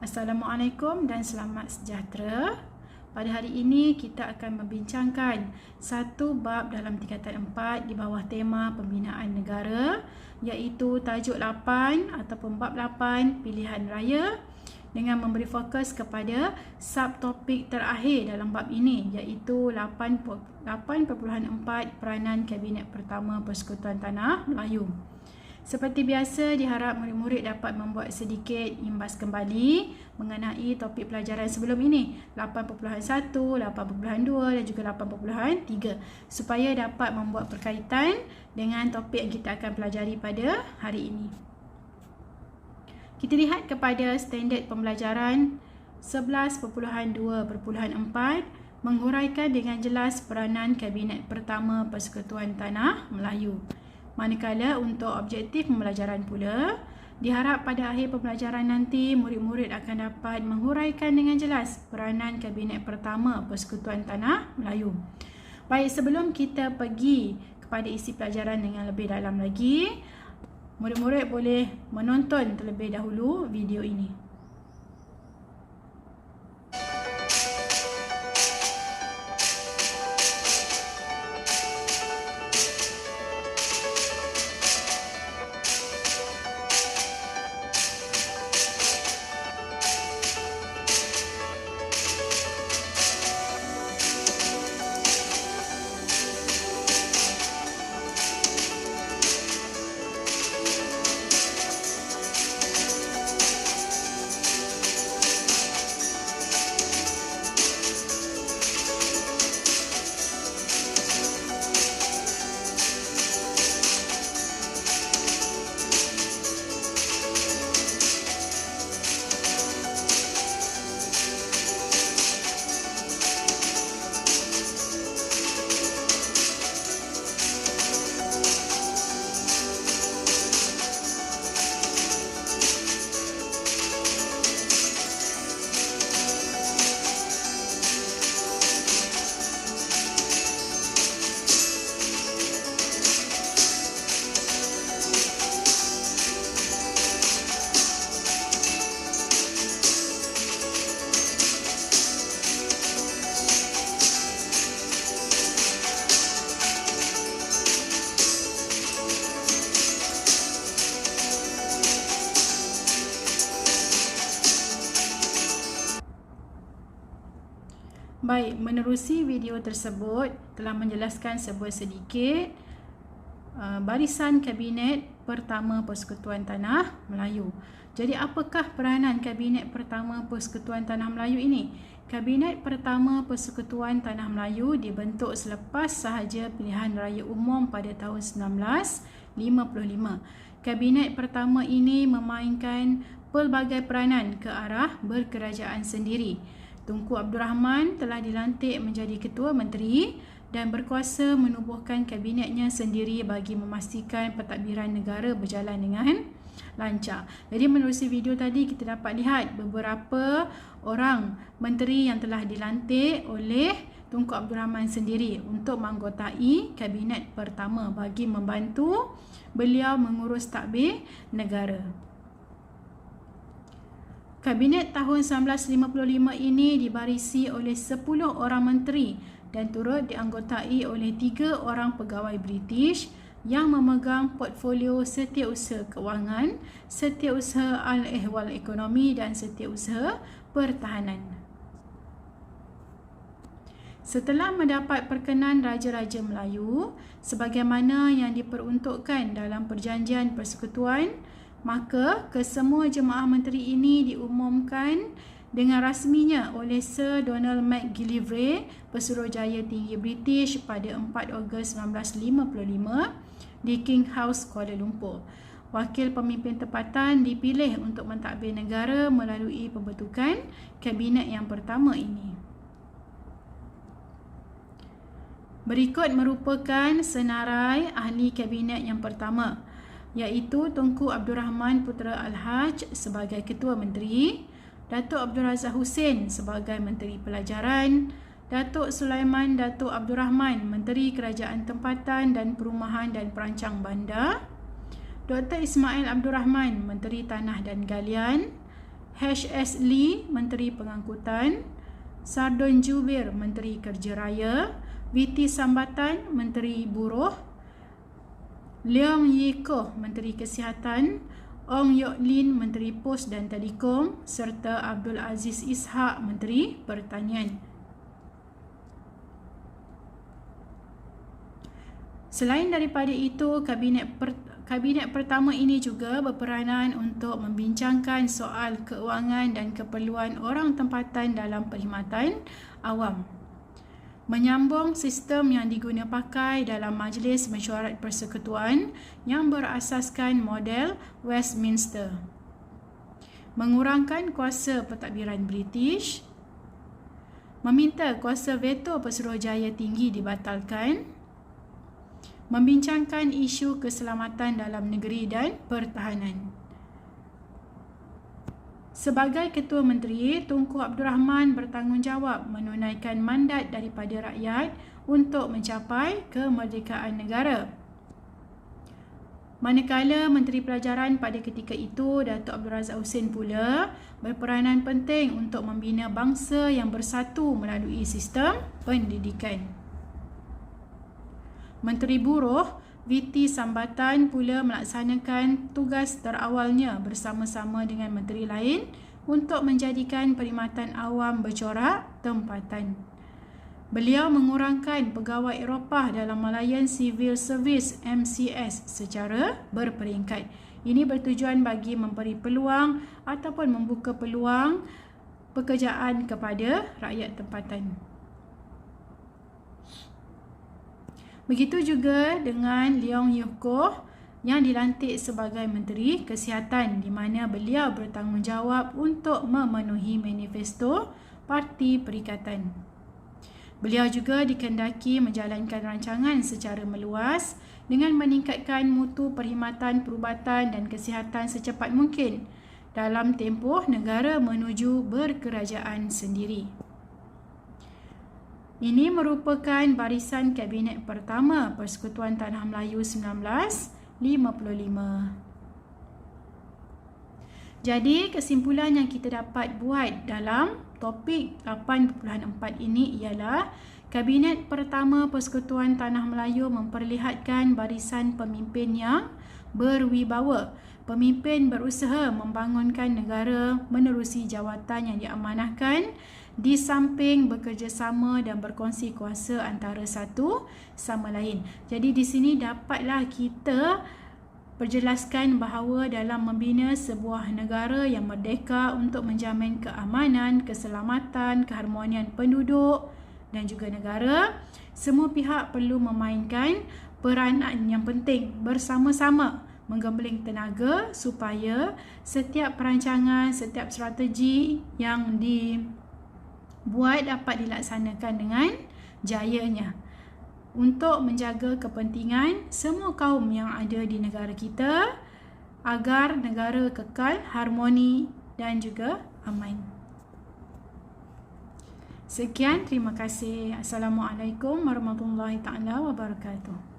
Assalamualaikum dan selamat sejahtera. Pada hari ini kita akan membincangkan satu bab dalam tingkatan 4 di bawah tema pembinaan negara, iaitu tajuk 8 ataupun bab 8 pilihan raya, dengan memberi fokus kepada subtopik terakhir dalam bab ini, iaitu 8.4 peranan Kabinet Pertama Persekutuan Tanah Melayu. Seperti biasa, diharap murid-murid dapat membuat sedikit imbas kembali mengenai topik pelajaran sebelum ini, 8.1, 8.2 dan juga 8.3, supaya dapat membuat berkaitan dengan topik yang kita akan pelajari pada hari ini. Kita lihat kepada standard pembelajaran 11.2.4, menghuraikan dengan jelas peranan Kabinet Pertama Persekutuan Tanah Melayu. Manakala untuk objektif pembelajaran pula, diharap pada akhir pembelajaran nanti murid-murid akan dapat menghuraikan dengan jelas peranan Kabinet Pertama Persekutuan Tanah Melayu. Baik, sebelum kita pergi kepada isi pelajaran dengan lebih dalam lagi, murid-murid boleh menonton terlebih dahulu video ini. Baik, menerusi video tersebut telah menjelaskan sedikit barisan Kabinet Pertama Persekutuan Tanah Melayu. Jadi apakah peranan Kabinet Pertama Persekutuan Tanah Melayu ini? Kabinet Pertama Persekutuan Tanah Melayu dibentuk selepas sahaja pilihan raya umum pada tahun 1955. Kabinet pertama ini memainkan pelbagai peranan ke arah berkerajaan sendiri. Tunku Abdul Rahman telah dilantik menjadi Ketua Menteri dan berkuasa menubuhkan kabinetnya sendiri bagi memastikan pentadbiran negara berjalan dengan lancar. Jadi menerusi video tadi kita dapat lihat beberapa orang menteri yang telah dilantik oleh Tunku Abdul Rahman sendiri untuk menganggotai kabinet pertama bagi membantu beliau mengurus tadbir negara. Kabinet tahun 1955 ini dibarisi oleh 10 orang menteri dan turut dianggotai oleh 3 orang pegawai British yang memegang portfolio Setiausaha Kewangan, Setiausaha Al-Ehwal Ekonomi dan Setiausaha Pertahanan. Setelah mendapat perkenan Raja-Raja Melayu sebagaimana yang diperuntukkan dalam Perjanjian Persekutuan, maka kesemua jemaah menteri ini diumumkan dengan rasminya oleh Sir Donald McGillivray, Pesuruhjaya Tinggi British pada 4 Ogos 1955 di King House, Kuala Lumpur. Wakil pemimpin tempatan dipilih untuk mentadbir negara melalui pembentukan kabinet yang pertama ini. Berikut merupakan senarai ahli kabinet yang pertama, iaitu Tunku Abdul Rahman Putera Al-Haj sebagai Ketua Menteri, Datuk Abdul Razak Hussein sebagai Menteri Pelajaran, Datuk Sulaiman Datuk Abdul Rahman Menteri Kerajaan Tempatan dan Perumahan dan Perancang Bandar, Dr. Ismail Abdul Rahman Menteri Tanah dan Galian, H.S. Lee, Menteri Pengangkutan, Sardon Jubir, Menteri Kerja Raya, V.T. Sambatan, Menteri Buruh, Leong Ye Koh, Menteri Kesihatan, Ong Yok Lin, Menteri Pos dan Telekom, serta Abdul Aziz Ishak, Menteri Pertanian. Selain daripada itu, Kabinet pertama ini juga berperanan untuk membincangkan soal keuangan dan keperluan orang tempatan dalam perkhidmatan awam. Menyambung sistem yang diguna pakai dalam Majlis Mesyuarat Persekutuan yang berasaskan model Westminster. Mengurangkan kuasa pentadbiran British. Meminta kuasa veto Pesuruhjaya Tinggi dibatalkan. Membincangkan isu keselamatan dalam negeri dan pertahanan. Sebagai Ketua Menteri, Tunku Abdul Rahman bertanggungjawab menunaikan mandat daripada rakyat untuk mencapai kemerdekaan negara. Manakala Menteri Pelajaran pada ketika itu, Datuk Abdul Razak Husin pula berperanan penting untuk membina bangsa yang bersatu melalui sistem pendidikan. Menteri Buruh, V.T. Sambatan pula melaksanakan tugas terawalnya bersama-sama dengan menteri lain untuk menjadikan perkhidmatan awam bercorak tempatan. Beliau mengurangkan pegawai Eropah dalam Malayan Civil Service MCS secara berperingkat. Ini bertujuan bagi memberi peluang ataupun membuka peluang pekerjaan kepada rakyat tempatan. Begitu juga dengan Leong Ye Koh yang dilantik sebagai Menteri Kesihatan, di mana beliau bertanggungjawab untuk memenuhi manifesto Parti Perikatan. Beliau juga dikehendaki menjalankan rancangan secara meluas dengan meningkatkan mutu perkhidmatan perubatan dan kesihatan secepat mungkin dalam tempoh negara menuju berkerajaan sendiri. Ini merupakan barisan Kabinet pertama Persekutuan Tanah Melayu 1955. Jadi, kesimpulan yang kita dapat buat dalam topik 8.4 ini ialah Kabinet pertama Persekutuan Tanah Melayu memperlihatkan barisan pemimpin yang berwibawa. Pemimpin berusaha membangunkan negara menerusi jawatan yang diamanahkan, di samping bekerjasama dan berkongsi kuasa antara satu sama lain. Jadi di sini dapatlah kita perjelaskan bahawa dalam membina sebuah negara yang merdeka untuk menjamin keamanan, keselamatan, keharmonian penduduk dan juga negara, semua pihak perlu memainkan peranan yang penting bersama-sama, menggembleng tenaga supaya setiap perancangan, setiap strategi yang dibuat dapat dilaksanakan dengan jayanya untuk menjaga kepentingan semua kaum yang ada di negara kita agar negara kekal harmoni dan juga aman. Sekian, terima kasih. Assalamualaikum warahmatullahi taala wabarakatuh.